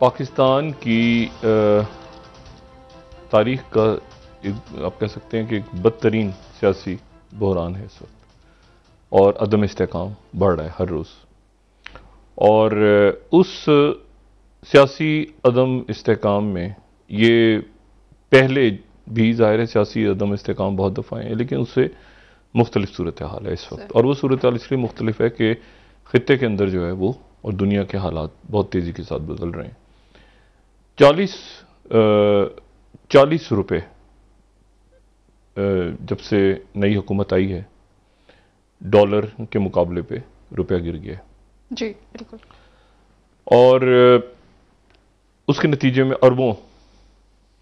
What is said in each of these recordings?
پاکستان کی تاریخ کا آپ کہہ سکتے ہیں کہ ایک بدترین سیاسی بحران ہے اس وقت، اور عدم استحکام بڑھ رہا ہے ہر روز. اور اس سیاسی عدم استحکام میں یہ پہلے بھی ظاہر ہے سیاسی عدم استحکام بہت دفعہ ہیں، لیکن اس سے مختلف صورتحال ہے اس وقت. اور وہ صورتحال اس لیے مختلف ہے کہ خطے کے اندر جو ہے وہ اور دنیا کے حالات بہت تیزی کے ساتھ بدل رہے ہیں. 40 روپے جب سے نئی حکومت آئی ہے ڈالر کے مقابلے پہ روپیہ گر گیا ہے. جی بالکل. اور اس کے نتیجے میں اربوں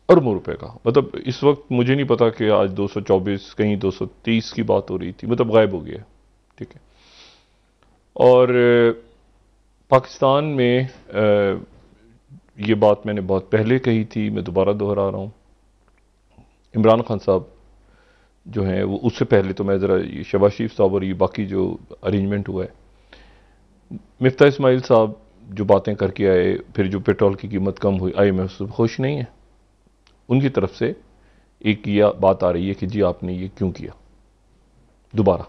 روپے کا، مطلب اس وقت مجھے نہیں پتا کہ آج 224 کہیں 230 کی بات ہو رہی تھی، مطلب غائب ہو گیا. ٹھیک ہے. اور پاکستان میں یہ بات میں نے بہت پہلے کہی تھی، میں دوبارہ دہرا رہا ہوں. عمران خان صاحب جو ہیں وہ اس سے پہلے تو میں ذرا شہباز شریف صاحب اور یہ باقی جو ارینجمنٹ ہوا ہے، مفتاح اسماعیل صاحب جو باتیں کر کے آئے، پھر جو پیٹرول کی قیمت کم ہوئی، IMF سے خوش نہیں ہے. ان کی طرف سے ایک یہ بات آ رہی ہے کہ جی آپ نے یہ کیوں کیا دوبارہ.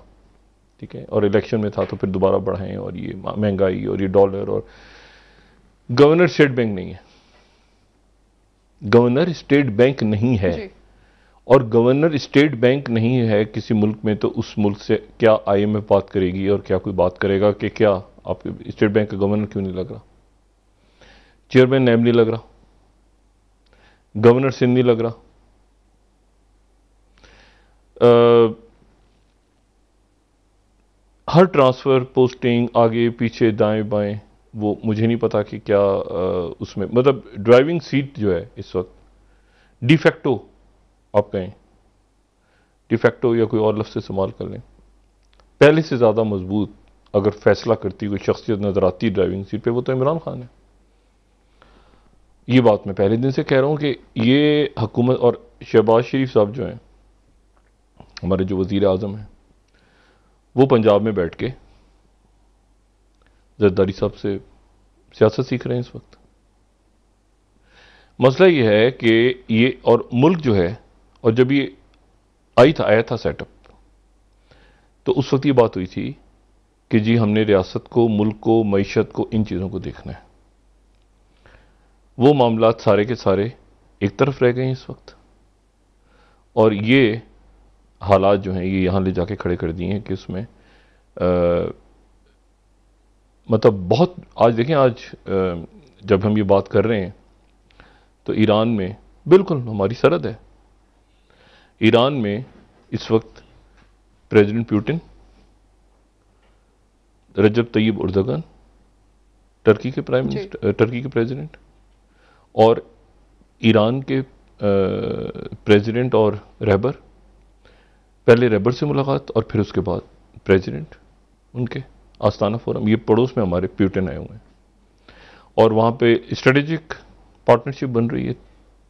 ٹھیک ہے. اور الیکشن میں تھا تو پھر دوبارہ بڑھائیں، اور یہ مہنگائی اور یہ ڈالر. اور گورنر اسٹیٹ بینک نہیں ہے، گورنر اسٹیٹ بینک نہیں ہے. اور گورنر اسٹیٹ بینک نہیں ہے کسی ملک میں تو اس ملک سے کیا IMF بات کرے گی اور کیا کوئی بات کرے گا کہ کیا آپ اسٹیٹ بینک کا گورنر کیوں نہیں لگ رہا، چیئرمین نیب نہیں لگ رہا، گورنر سندھ نہیں لگ رہا. ہر ٹرانسفر پوسٹنگ آگے پیچھے دائیں بائیں، وہ مجھے نہیں پتا کہ کیا اس میں، مطلب ڈرائیونگ سیٹ جو ہے اس وقت ڈی فیکٹو، آپ کہیں ڈی فیکٹو یا کوئی اور لفظ استعمال کر لیں، پہلے سے زیادہ مضبوط اگر فیصلہ کرتی کوئی شخصیت نظر آتی ڈرائیونگ سیٹ پہ وہ تو عمران خان ہے. یہ بات میں پہلے دن سے کہہ رہا ہوں کہ یہ حکومت، اور شہباز شریف صاحب جو ہیں ہمارے جو وزیر اعظم ہیں، وہ پنجاب میں بیٹھ کے زرداری صاحب سے سیاست سیکھ رہے ہیں اس وقت. مسئلہ یہ ہے کہ یہ اور ملک جو ہے، اور جب یہ آیا تھا سیٹ اپ، تو اس وقت یہ بات ہوئی تھی کہ جی ہم نے ریاست کو، ملک کو، معیشت کو، ان چیزوں کو دیکھنا ہے. وہ معاملات سارے کے سارے ایک طرف رہ گئے ہیں اس وقت. اور یہ حالات جو ہیں یہ یہاں لے جا کے کھڑے کر دیے ہیں کہ اس میں مطلب بہت، آج دیکھیں آج جب ہم یہ بات کر رہے ہیں تو ایران میں بالکل ہماری سرحد ہے، ایران میں اس وقت پریزیڈنٹ پیوٹن، رجب طیب اردگان ٹرکی کے پرائم منسٹر، ٹرکی کے پریزیڈنٹ، اور ایران کے پریزیڈنٹ اور رہبر، پہلے رہبر سے ملاقات اور پھر اس کے بعد پریزیڈنٹ ان کے آستانہ فورم. یہ پڑوس میں ہمارے پیوٹن آئے ہوئے ہیں، اور وہاں پہ اسٹریٹجک پارٹنرشپ بن رہی ہے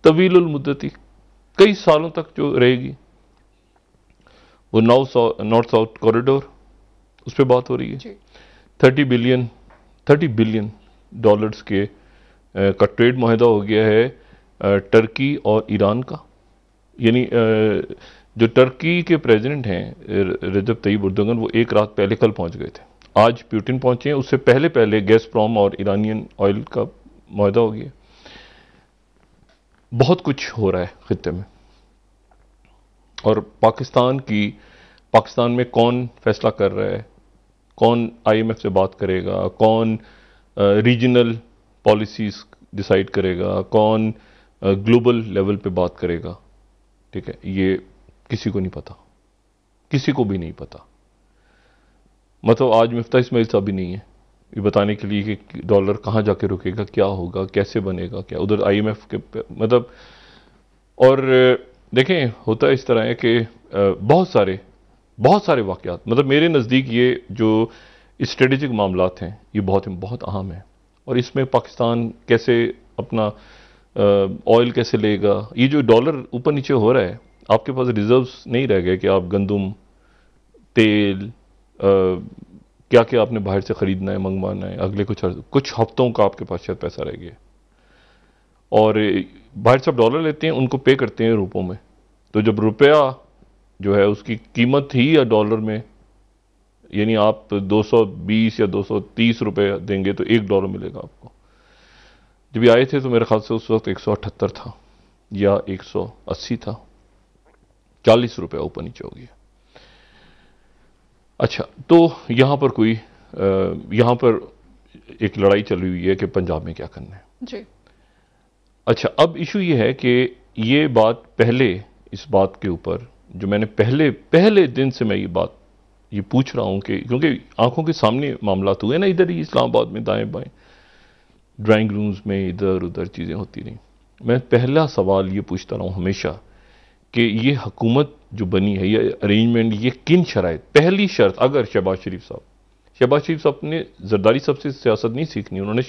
طویل المدتی، کئی سالوں تک جو رہے گی. وہ نارتھ ساؤتھ کوریڈور، اس پہ بات ہو رہی ہے. 30 بلین ڈالرز کے کا ٹریڈ معاہدہ ہو گیا ہے ٹرکی اور ایران کا. یعنی جو ٹرکی کے پریزیڈنٹ ہیں رجب طیب اردگان، وہ ایک رات پہلے کل پہنچ گئے تھے، آج پیوٹن پہنچے ہیں. اس سے پہلے گیس پروم اور ایرانین آئل کا معاہدہ ہو گیا. بہت کچھ ہو رہا ہے خطے میں. اور پاکستان میں کون فیصلہ کر رہا ہے، کون IMF سے بات کرے گا، کون ریجنل پالیسیز ڈیسائیڈ کرے گا، کون گلوبل لیول پہ بات کرے گا. ٹھیک ہے. یہ کسی کو نہیں پتا، کسی کو بھی نہیں پتا. مطلب آج مفتاح اسماعیل صاحب بھی نہیں ہے یہ بتانے کے لیے کہ ڈالر کہاں جا کے رکے گا، کیا ہوگا، کیسے بنے گا، کیا ادھر IMF کے مطلب. اور دیکھیں ہوتا اس طرح ہے کہ بہت سارے واقعات، مطلب میرے نزدیک یہ جو اسٹریٹجک معاملات ہیں یہ بہت اہم ہیں. اور اس میں پاکستان کیسے اپنا آئل کیسے لے گا. یہ جو ڈالر اوپر نیچے ہو رہا ہے، آپ کے پاس ریزروز نہیں رہ گئے کہ آپ گندم، تیل، کیا آپ نے باہر سے خریدنا ہے، منگوانا ہے، اگلے کچھ ہفتوں کا آپ کے پاس شاید پیسہ رہ گیا. اور باہر سے ڈالر لیتے ہیں، ان کو پے کرتے ہیں روپوں میں. تو جب روپیہ جو ہے اس کی قیمت ہی یا ڈالر میں، یعنی آپ 220 یا 230 روپے دیں گے تو $1 ملے گا آپ کو. جب یہ آئے تھے تو میرے خیال سے اس وقت 178 تھا یا 180 تھا، 40 روپے اوپر نیچے ہو گیا. اچھا، تو یہاں پر ایک لڑائی چل رہی ہوئی ہے کہ پنجاب میں کیا کرنا ہے. جی. اچھا، اب ایشو یہ ہے کہ یہ بات پہلے اس بات کے اوپر جو میں نے پہلے دن سے میں یہ پوچھ رہا ہوں کہ کیونکہ آنکھوں کے سامنے معاملات ہوئے نا ادھر ہی اسلام آباد میں، دائیں بائیں ڈرائنگ رومز میں ادھر ادھر چیزیں ہوتی رہیں. میں پہلا سوال یہ پوچھتا رہا ہوں ہمیشہ کہ یہ حکومت جو بنی ہے، یہ ارینجمنٹ، یہ کن شرائط؟ پہلی شرط، اگر شہباز شریف صاحب نے زرداری صاحب سے سیاست نہیں سیکھنی، انہوں نے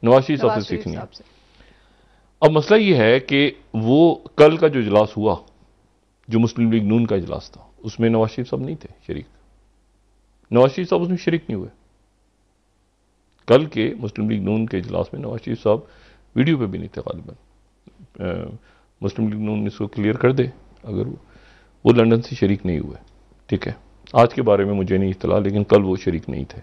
نواز شریف صاحب سے سیکھنی ہے. اب مسئلہ یہ ہے کہ وہ کل کا جو اجلاس ہوا، جو مسلم لیگ نون کا اجلاس تھا، اس میں نواز شریف صاحب نہیں تھے شریک. نواز شریف صاحب اس میں شریک نہیں ہوئے. کل کے مسلم لیگ نون کے اجلاس میں نواز شریف صاحب ویڈیو پہ بھی نہیں تھے غالباً. مسلم لیگ نون اس کو کلیئر کر دے اگر وہ لندن سے شریک نہیں ہوئے. ٹھیک ہے، آج کے بارے میں مجھے نہیں اطلاع، لیکن کل وہ شریک نہیں تھے.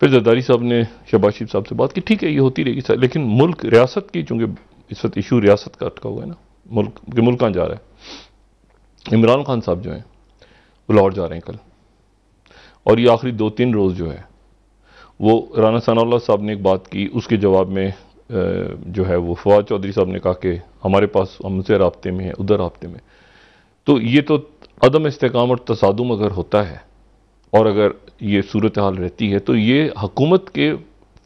پھر زرداری صاحب نے شہباز شریف صاحب سے بات کی، ٹھیک ہے یہ ہوتی رہے گی، لیکن ملک ریاست کی، چونکہ اس وقت ایشو ریاست کا اٹکا ہوا ہے نا، ملک کہاں جا رہا ہے. عمران خان صاحب جو ہیں وہ لاہور جا رہے ہیں کل، اور یہ آخری 2-3 روز جو ہے وہ رانا ثناء اللہ صاحب نے ایک بات کی، اس کے جواب میں جو ہے وہ فواد چودھری صاحب نے کہا کہ ہمارے پاس ہم سے رابطے میں ہیں، ادھر رابطے میں. تو یہ تو عدم استحکام اور تصادم اگر ہوتا ہے اور اگر یہ صورتحال رہتی ہے تو یہ حکومت کے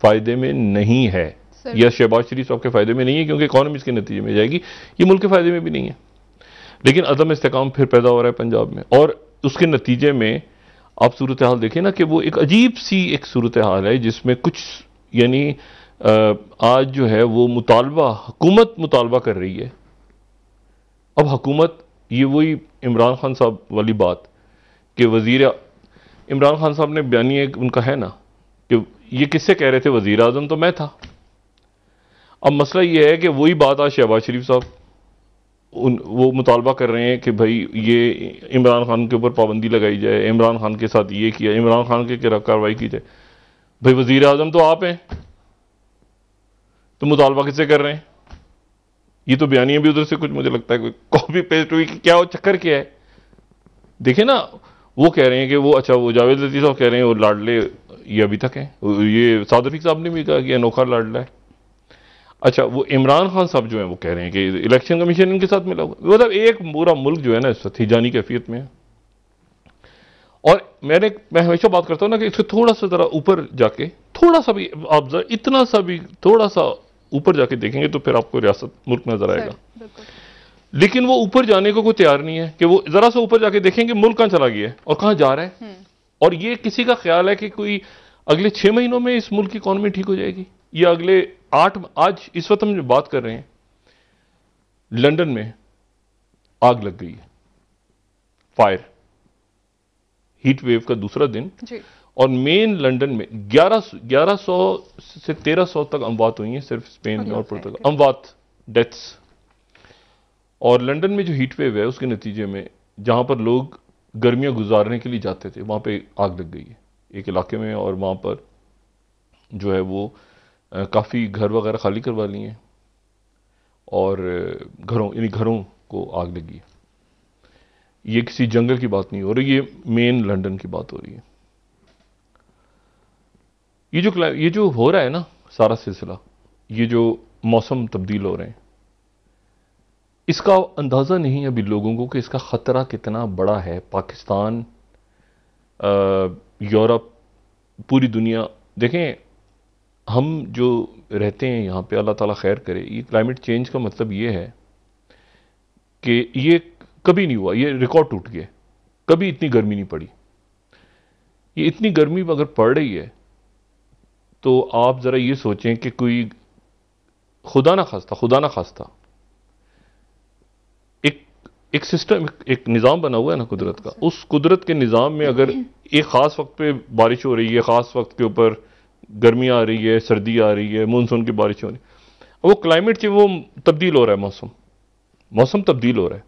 فائدے میں نہیں ہے یا شہباز شریف صاحب کے فائدے میں نہیں ہے، کیونکہ اکانومی اس کے نتیجے میں جائے گی، یہ ملک کے فائدے میں بھی نہیں ہے. لیکن عدم استحکام پھر پیدا ہو رہا ہے پنجاب میں، اور اس کے نتیجے میں آپ صورتحال دیکھیں نا کہ وہ ایک عجیب سی ایک صورتحال ہے جس میں کچھ یعنی آج جو ہے وہ حکومت مطالبہ کر رہی ہے. اب حکومت، یہ وہی عمران خان صاحب والی بات کہ عمران خان صاحب نے بیانیہ ان کا ہے نا کہ یہ کس سے کہہ رہے تھے، وزیر اعظم تو میں تھا. اب مسئلہ یہ ہے کہ وہی بات آج شہباز شریف صاحب وہ مطالبہ کر رہے ہیں کہ بھائی یہ عمران خان کے اوپر پابندی لگائی جائے، عمران خان کے ساتھ یہ کیا، عمران خان کے خلاف کارروائی کی جائے. بھائی وزیر اعظم تو آپ ہیں، تو مطالبہ کس سے کر رہے ہیں؟ یہ تو بیانیہ بھی ادھر سے کچھ مجھے لگتا ہے کوئی کاپی پیسٹ ہوئی کہ کیا وہ چکر کیا ہے. دیکھیں نا، وہ کہہ رہے ہیں کہ وہ اچھا وہ جاوید لطیف صاحب کہہ رہے ہیں وہ لاڈلے یہ ابھی تک ہیں، یہ سعد رفیق صاحب نے بھی کہا کہ انوکھا لاڈلا ہے. اچھا، وہ عمران خان صاحب جو ہیں وہ کہہ رہے ہیں کہ الیکشن کمیشن ان کے ساتھ ملا ہوا. مطلب ایک پورا ملک جو ہے نا اس وقت ہیجانی کیفیت میں ہے. اور میں ہمیشہ بات کرتا ہوں نا کہ اس سے تھوڑا سا ذرا اوپر جا کے تھوڑا سا بھی آپ اتنا سا بھی تھوڑا سا اوپر جا کے دیکھیں گے تو پھر آپ کو ریاست ملک نظر آئے گا. لیکن وہ اوپر جانے کو کوئی تیار نہیں ہے کہ وہ ذرا سا اوپر جا کے دیکھیں گے ملک کہاں چلا گیا ہے اور کہاں جا رہا ہے. اور یہ کسی کا خیال ہے کہ کوئی اگلے 6 مہینوں میں اس ملک کی اکانومی ٹھیک ہو جائے گی، یا اگلے 8، آج اس وقت ہم جو بات کر رہے ہیں لندن میں آگ لگ گئی ہے، فائر، ہیٹ ویو کا دوسرا دن، اور مین لندن میں 1100 سے 1300 تک اموات ہوئی ہیں صرف اسپین اور پرتگال، اموات، ڈیتھس. اور لندن میں جو ہیٹ ویو ہے اس کے نتیجے میں جہاں پر لوگ گرمیاں گزارنے کے لیے جاتے تھے وہاں پہ آگ لگ گئی ہے ایک علاقے میں، اور وہاں پر جو ہے وہ کافی گھر وغیرہ خالی کروا لی ہیں، اور گھروں کو آگ لگی ہے. یہ کسی جنگل کی بات نہیں ہو رہی، یہ مین لندن کی بات ہو رہی ہے. یہ جو ہو رہا ہے نا سارا سلسلہ، یہ جو موسم تبدیل ہو رہے ہیں، اس کا اندازہ نہیں ابھی لوگوں کو کہ اس کا خطرہ کتنا بڑا ہے. پاکستان، یورپ، پوری دنیا. دیکھیں ہم جو رہتے ہیں یہاں پہ، اللہ تعالیٰ خیر کرے، یہ کلائمیٹ چینج کا مطلب یہ ہے کہ یہ کبھی نہیں ہوا، یہ ریکارڈ ٹوٹ گیا، کبھی اتنی گرمی نہیں پڑی. یہ اتنی گرمی اگر پڑ رہی ہے تو آپ ذرا یہ سوچیں کہ کوئی خدا نہ خواستہ ایک سسٹم، ایک نظام بنا ہوا ہے نا قدرت کا، اس قدرت کے نظام میں اگر ایک خاص وقت پہ بارش ہو رہی ہے، خاص وقت کے اوپر گرمی آ رہی ہے، سردی آ رہی ہے، مونسون کی بارش ہو رہی ہے، وہ کلائمیٹ چینج وہ تبدیل ہو رہا ہے، موسم تبدیل ہو رہا ہے.